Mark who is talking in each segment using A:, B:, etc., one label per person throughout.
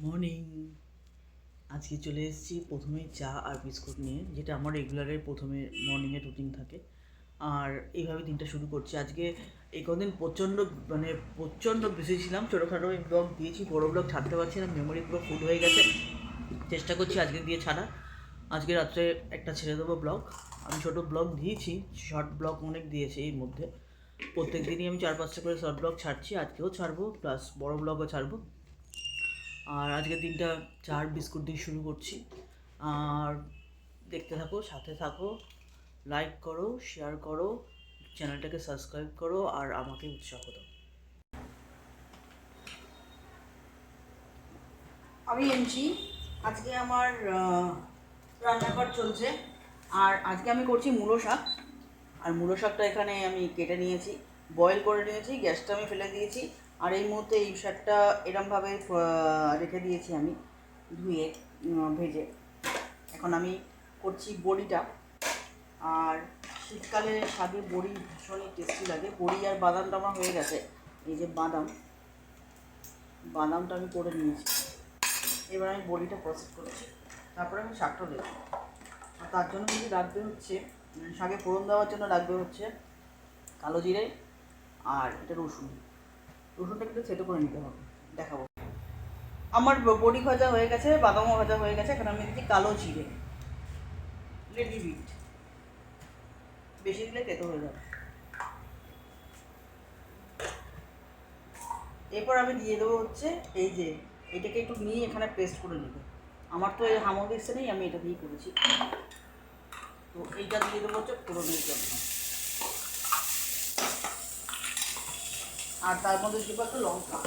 A: Morning. আজকে চলে এসেছি প্রথমেই চা আর বিস্কুট নিয়ে, যেটা আমার রেগুলারের প্রথমে মর্নিংয়ের রুটিন থাকে। আর এইভাবে দিনটা শুরু করছি। আজকে এই কদিন প্রচণ্ড বিজি ছিলাম। ছোটোখাটো ব্লগ দিয়েছি, বড়ো ব্লগ ছাড়তে পারছি না, মেমোরি পুরো ফুল হয়ে গেছে। চেষ্টা করছি আজকে দিয়ে ছাড়া। আজকে রাত্রে একটা ছেড়ে দেবো ব্লগ। আমি ছোটো ব্লগ দিয়েছি, শর্ট ব্লগ অনেক দিয়েছি এর মধ্যে। প্রত্যেক দিনই আমি 4-5টা করে শর্ট ব্লগ ছাড়ছি, আজকেও ছাড়বো, প্লাস বড়ো ব্লগও ছাড়বো। আর আজকের দিনটা চার বিস্কুট দিয়ে শুরু করছি। আর দেখতে থাকো, সাথে থাকো, লাইক করো, শেয়ার করো, চ্যানেলটাকে সাবস্ক্রাইব করো আর আমাকে উৎসাহ দাও। আমি এমছি। আজকে আমার রান্নাঘর চলছে। আর আজকে আমি করছি মূলো শাক। আর মূলো শাকটা এখানে আমি কেটে নিয়েছি, বয়েল করে নিয়েছি, গ্যাসটা আমি ফেলে দিয়েছি। আর এই মুহূর্তে এই শাকটা এরমভাবে রেখে দিয়েছি আমি ধুয়ে ভেজে। এখন আমি করছি বড়িটা। আর শীতকালে শাকে বড়ি ভীষণই টেস্টি লাগে। বড়ি আর বাদামটা আমার হয়ে গেছে। এই যে বাদামটা আমি করে নিয়েছি। এবার আমি বড়িটা প্রসেস করছি, তারপরে আমি শাকটা দেবো। আর তার জন্য কিন্তু লাগবে হচ্ছে, শাকে ফোড়ন দেওয়ার জন্য লাগবে হচ্ছে কালো জিরে আর এটা রসুনটা কিন্তু ছেটো করে নিতে হবে, দেখাবো। আমার বড়ি ভাজা হয়ে গেছে, বাদামও ভাজা হয়ে গেছে। এখন আমি দিচ্ছি কালো জিরে, রেডি বিট। বেশি দিলে তেতো হয়ে যাবে। এরপর আমি দিয়ে দেবো হচ্ছে এই যে এটাকে একটু নিয়ে এখানে পেস্ট করে নেবো। আমার তো এই হামোদিসে নেই, আমি এটা দিয়ে করেছি। তো এইটা দিয়ে দেবো হচ্ছে ফোড়নের জন্য। আর তার মধ্যে দেবো একটা লঙ্কা,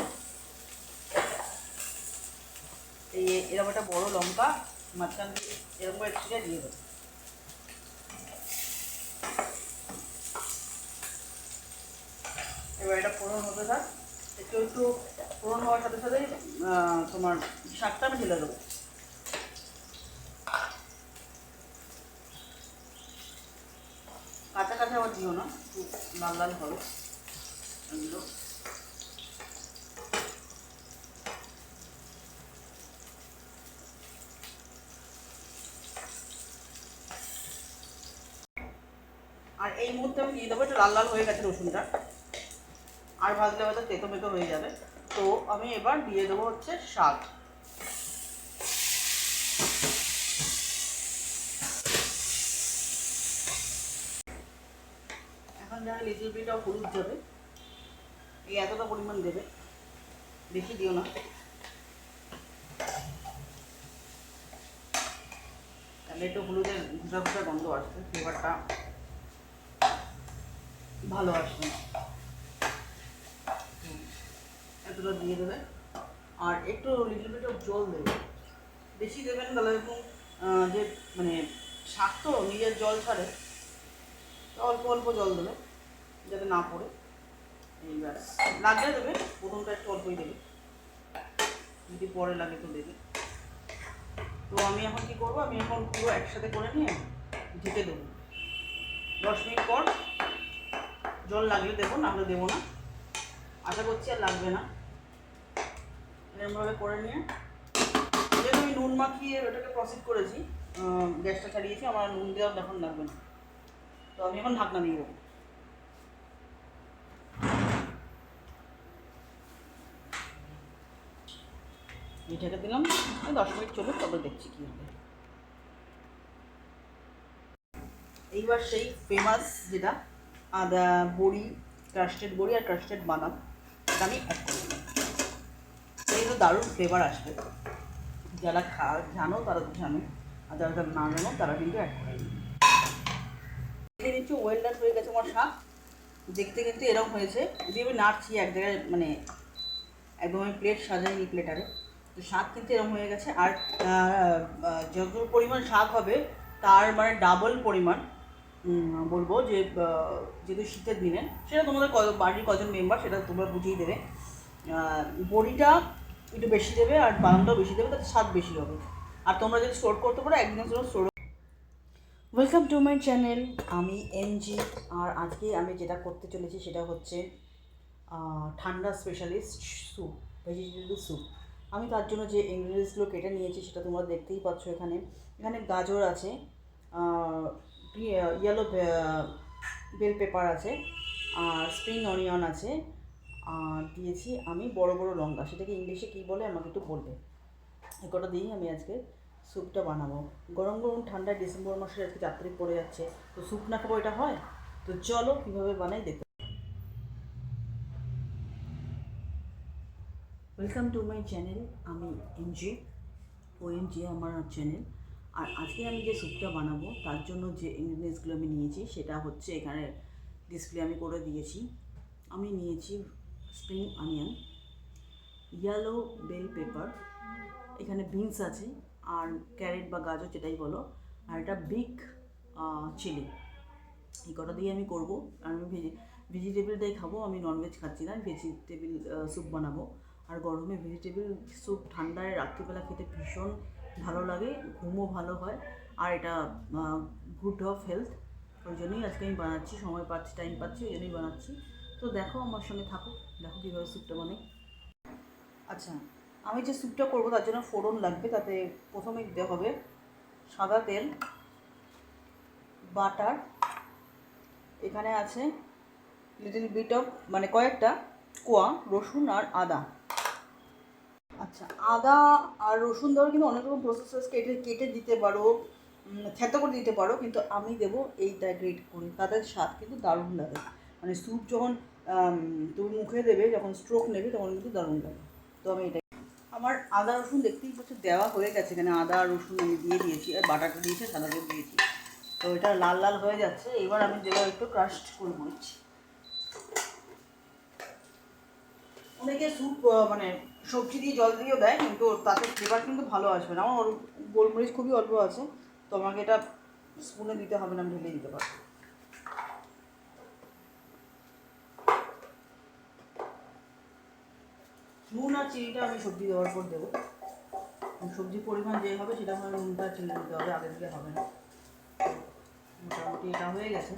A: এই এরকম একটা বড়ো লঙ্কা মাঝখান দিয়ে এরকম একটা দিয়ে দেবো। এবার এটা ফোড়ন হতে থাক, একটু একটু ফোড়ন হওয়ার সাথে সাথে তোমার শাকটা আমি ঢেলে দেবো। কাঁচা কাঁচা আবার দিও না, একটু লাল লাল হবে এগুলো। আর এই মুহূর্তে আমি দিয়ে দেবো, একটু লাল লাল হয়ে গেছে রসুনটা, আর ভাজলে হয়তো তেতো মেতো হয়ে যাবে। তো আমি এবার দিয়ে দেবো হচ্ছে শাক। এখন যারা লিটল বিট অফ হলুদ যাবে, এই এতটা পরিমাণ দেবে, বেশি দিও না, তাহলে একটু হলুদের ঘুষা ঘুষা গন্ধ আসবে, ফ্লেভারটা ভালো আসবে। এতটা দিয়ে দেবে। আর একটু লিটল বিট অফ জল দেবে, বেশি দেবেন তাহলে একটু যে মানে শাক তো নিজের জল ছাড়ে, অল্প অল্প জল দেবে যাতে না পড়ে। এই ব্যাস, লাগলে দেবে, প্রথমটা একটু অল্পই দেবে, যদি পরে লাগে তো দেবে। তো আমি এখন কী করবো, আমি এখন পুরো একসাথে করে নিয়ে ঢেকে দেবো। 10 মিনিট পর জল লাগলে দেবো, নাহলে দেবো না। আশা করছি আর লাগবে না। এরকমভাবে করে নিয়ে যেহেতু আমি নুন মাখিয়ে ওটাকে প্রসেস করেছি, গ্যাসটা ছাড়িয়েছি, আমার নুন দেওয়ার এখন লাগবে না। তো আমি এখন ঢাকনা দিয়ে দেবো। ঢেকে দিলাম, 10 মিনিট চলুক, তবে দেখছি কী হবে। এইবার সেই ফেমাস যেটা আদা বড়ি, ক্রাস্টেড বড়ি আর ক্রাস্টেড বাদাম, এটা আমি অ্যাড করে দিলাম। এই তো দারুণ ফ্লেভার আসবে। যারা জানো তারা তো জানো, আর যারা যারা না জানো তারা কিন্তু অ্যাড করে দিই। দেখে নিচ্ছি ওয়েল ডান হয়ে গেছে আমার শাক। দেখতে কিন্তু এরকম হয়েছে, যদি আমি নাড়ছি এক জায়গায়, মানে একদম আমি প্লেট সাজাইনি প্লেটারে, তো শাক কিন্তু এরকম হয়ে গেছে। আর যত পরিমাণ শাক হবে তার মানে ডাবল পরিমাণ বলবো যে যেহেতু শীতের দিনে, সেটা তোমাদের বাড়ির কজন মেম্বার সেটা তোমরা বুঝিয়ে দেবে। বড়িটা একটু বেশি দেবে আর বাদামটাও বেশি দেবে, তাতে স্বাদ বেশি হবে। আর তোমরা যদি স্টোর করতে পারো একদিনের জন্য store. Welcome to my channel, আমি এনজি। আর আজকে আমি যেটা করতে চলেছি সেটা হচ্ছে ঠান্ডা স্পেশালিস্ট স্যুপ, ভেজিটেবল স্যুপ। আমি তার জন্য যে ইনগ্রিডিয়েন্টসগুলো কেটে নিয়েছি সেটা তোমরা দেখতেই পাচ্ছ। এখানে এখানে গাজর আছে, ইয়েলো বেল পেপার আছে, আর স্প্রিং অনিয়ন আছে, আর দিয়েছি আমি বড় বড় লঙ্কা। সেটাকে ইংলিশে কী বলে আমাকে একটু বলবে। এই কটা দিয়েই আমি আজকে স্যুপটা বানাবো। গরম গরম ঠান্ডায় ডিসেম্বর মাসের আজকে 4 তারিখ পড়ে যাচ্ছে, তো স্যুপ না খাবো এটা হয়? তো চলো কীভাবে বানাই দেখতে। Welcome to my channel. আমি এমজি, ওএমজি আমার চ্যানেল। আর আজকে আমি যে স্যুপটা বানাবো তার জন্য যে ইনগ্রিডিয়েন্টসগুলো আমি নিয়েছি সেটা হচ্ছে এখানে ডিসপ্লে আমি করে দিয়েছি। আমি নিয়েছি spring onion, yellow bell pepper, এখানে বিনস আছে, আর ক্যারেট বা গাজর যেটাই বলো, আর এটা বিগ চিলি। এই কটা দিয়ে আমি করবো। আর আমি ভেজিটেবলটাই খাবো, আমি ননভেজ খাচ্ছি না। ভেজিটেবল স্যুপ বানাবো। আর গরমে ভেজিটেবল স্যুপ ঠান্ডায় রাত্রিবেলা খেতে ভীষণ ভালো লাগে, ঘুমও ভালো হয়, আর এটা গুড অফ হেলথ। ওই জন্যই আজকে আমি বানাচ্ছি, সময় পাচ্ছি, টাইম পাচ্ছি, ওই জন্যই বানাচ্ছি। তো দেখো আমার সঙ্গে থাকো, দেখো কীভাবে স্যুপটা বানাই। আচ্ছা, আমি যে স্যুপটা করবো তার জন্য ফোড়ন লাগবে। তাতে প্রথমে দিতে হবে সাদা তেল, বাটার, এখানে আছে লিটল বিট অফ মানে কয়েকটা কোয়া রসুন আর আদা। আচ্ছা, আদা আর রসুন দেওয়ার কিন্তু অনেক রকম প্রসেস কেটে কেটে দিতে পারো, থেতো করে দিতে পারো, কিন্তু আমি দেবো এইটা গ্রেট করে, তাদের স্বাদ কিন্তু দারুণ লাগে। মানে স্যুপ যখন তুমি মুখে দেবে, যখন স্ট্রোক নেবে তখন কিন্তু দারুণ লাগে। তো আমি এটা, আমার আদা রসুন দেখতেই পাচ্ছ দেওয়া হয়ে গেছে। এখানে আদা রসুন আমি দিয়ে দিয়েছি, আর বাটাটা দিয়েছি, সাদা তেল দিয়েছি। তো এটা লাল লাল হয়ে যাচ্ছে। এবার আমি দেবো একটু ক্রাশড গোলমরিচ। অনেকে স্যুপ মানে সবজি দিয়ে জল দিয়েও দেয়, কিন্তু তাতে ফ্লেভার কিন্তু ভালো আসবে না। আমার গোলমরিচ খুবই অল্প আছে, তো আমাকে এটা স্পুনে দিতে হবে না, আমি ঢেলে দিতে পারবো। নুন আর চিনিটা আমি সবজি দেওয়ার পর দেবো। সবজির পরিমাণ যে হবে সেটা আমার নুনটা চিনি দিতে হবে, আগে দিলে হবে না। মোটামুটি এটা হয়ে গেছে,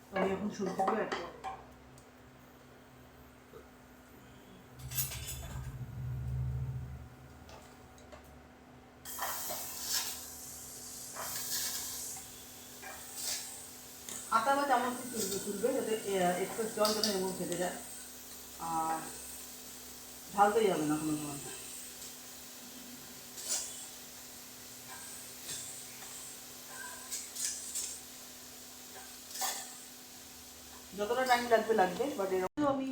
A: তো আমি এখন সবজিগুলো অ্যাড করবো। আটা বা চামচ তুলবে যাতে একটু জল যেন এমন খেতে যায়, আর ঢালতে যাবে না কোনো সময়। যতটা টাইম লাগবে লাগবে, বাট এরকম আমি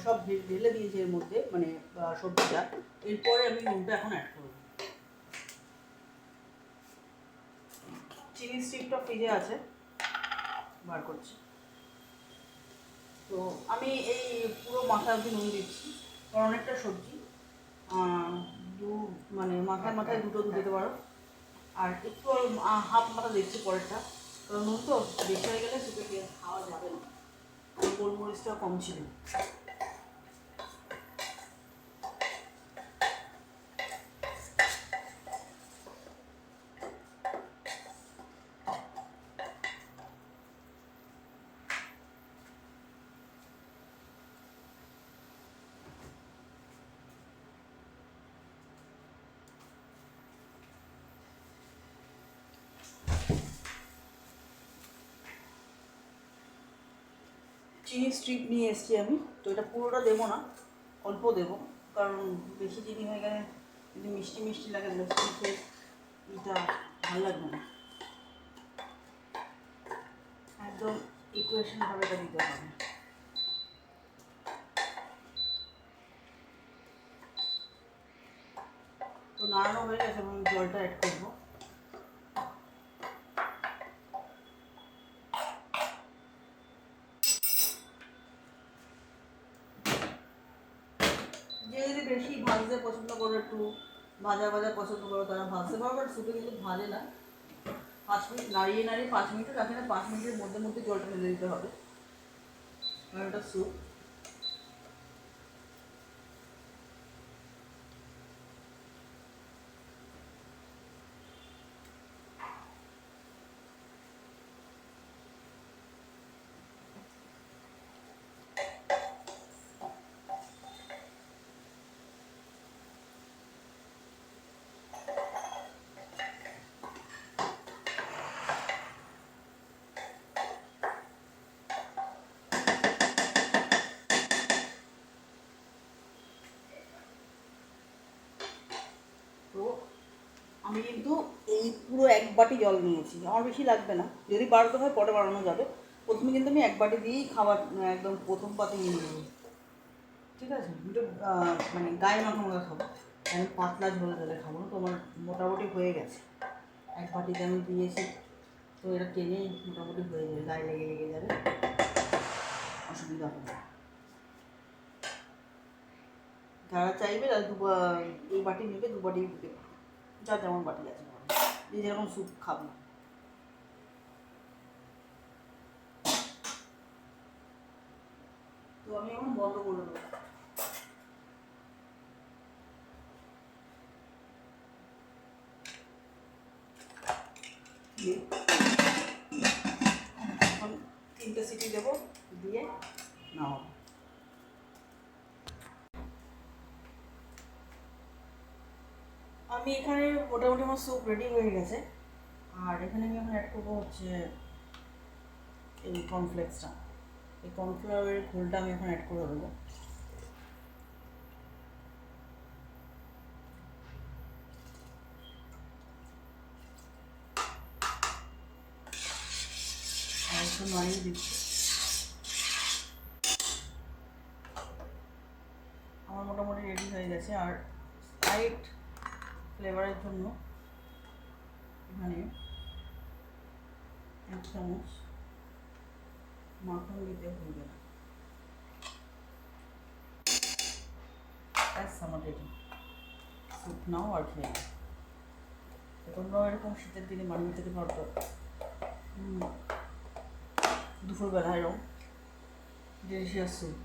A: সব ঢেলে দিয়েছি এর মধ্যে, মানে সবজিটা। এরপরে আমি নুনটা এখন অ্যাড করব। চিনি স্টিকটা ফ্রিজে আছে, বার করছি। তো আমি এই পুরো মাথা অবধি নুন দিচ্ছি, কারণ অনেকটা সবজি, মানে মাথায় মাথায় দুটো দিতে পারো, আর একটু হাফ মাথা দিচ্ছি পরেরটা, কারণ নুন তো বেশি হয়ে গেলে সুপে খাওয়া যাবে না। গোলমরিচটা কম ছিল। চিনি স্ট্রিপ নিয়ে এসেছি আমি, তো এটা পুরোটা দেবো না, অল্প দেবো, কারণ বেশি চিনি হয়ে গেলে যদি মিষ্টি মিষ্টি লাগে, মিষ্টি খেয়ে এটা ভালো লাগবে না। একদম ইকুয়েশনভাবে এটা দিতে হবে। তো নাড়ানো হয়ে গেছে এবং জলটা অ্যাড করবো। যে যদি বেশি ভাজতে পছন্দ করো, একটু ভাজা ভাজা পছন্দ করো, তারা ভাজতে পারো, বাট শুধু কিন্তু ভাজে না। 5 মিনিট নাড়িয়ে নাড়িয়ে 5 মিনিটও রাখে না, 5 মিনিটের মধ্যে মধ্যে জলটা ঢেলে দিতে হবে, কারণ এটা স্যুপ। আমি কিন্তু এই পুরো 1 বাটি জল নিয়েছি, আমার বেশি লাগবে না, যদি বাড়াতে হয় পরে বাড়ানো যাবে। প্রথমে কিন্তু আমি 1 বাটি দিয়েই খাবার একদম প্রথম পাতে নিয়ে নেবো, ঠিক আছে? একটু মানে গায়ে মাখা মাখা খাবো, আমি পাতলা ঝোল ঝোলে খাবো না, তো আমার মোটামুটি হয়ে গেছে। 1 বাটিতে আমি দিয়েছি, তো এটা টেনেই মোটামুটি হয়ে যাবে, গায়ে লেগে লেগে যাবে, অসুবিধা হবে না। যারা চাইবে তারা এই বাটি নেবে, 2 বাটি দিতে পারবে, যার যেমন বাটি আছে, যে যেরকম স্যুপ খাবে। তো আমি এখন বন্ধ করে দেবো। এখন 3টে সিটি দেবো, দিয়ে নাও। আমি এখানে মোটামুটি আমার স্যুপ রেডি হয়ে গেছে, আর এখানে আমি এখন অ্যাড করবো হচ্ছে এই কর্নফ্লেক্সটা, এই কর্নফ্লাওয়ারের ঘোলটা আমি এখন অ্যাড করে দেবো। আর একটু নাড়িয়ে দিচ্ছি। আমার মোটামুটি রেডি হয়ে গেছে। আর লাইট ফ্লেভারের জন্য এখানে 1 চামচ মাখন দিতে ভুলবে না, ব্যাস আমার রেডি। স্যুপ নাও আর খেয়ে নাও। তোমরাও এরকম শীতের দিনে বানিয়ে খেতে পারতো দুপুরবেলা, এরকম ডিলিশিয়াস স্যুপ।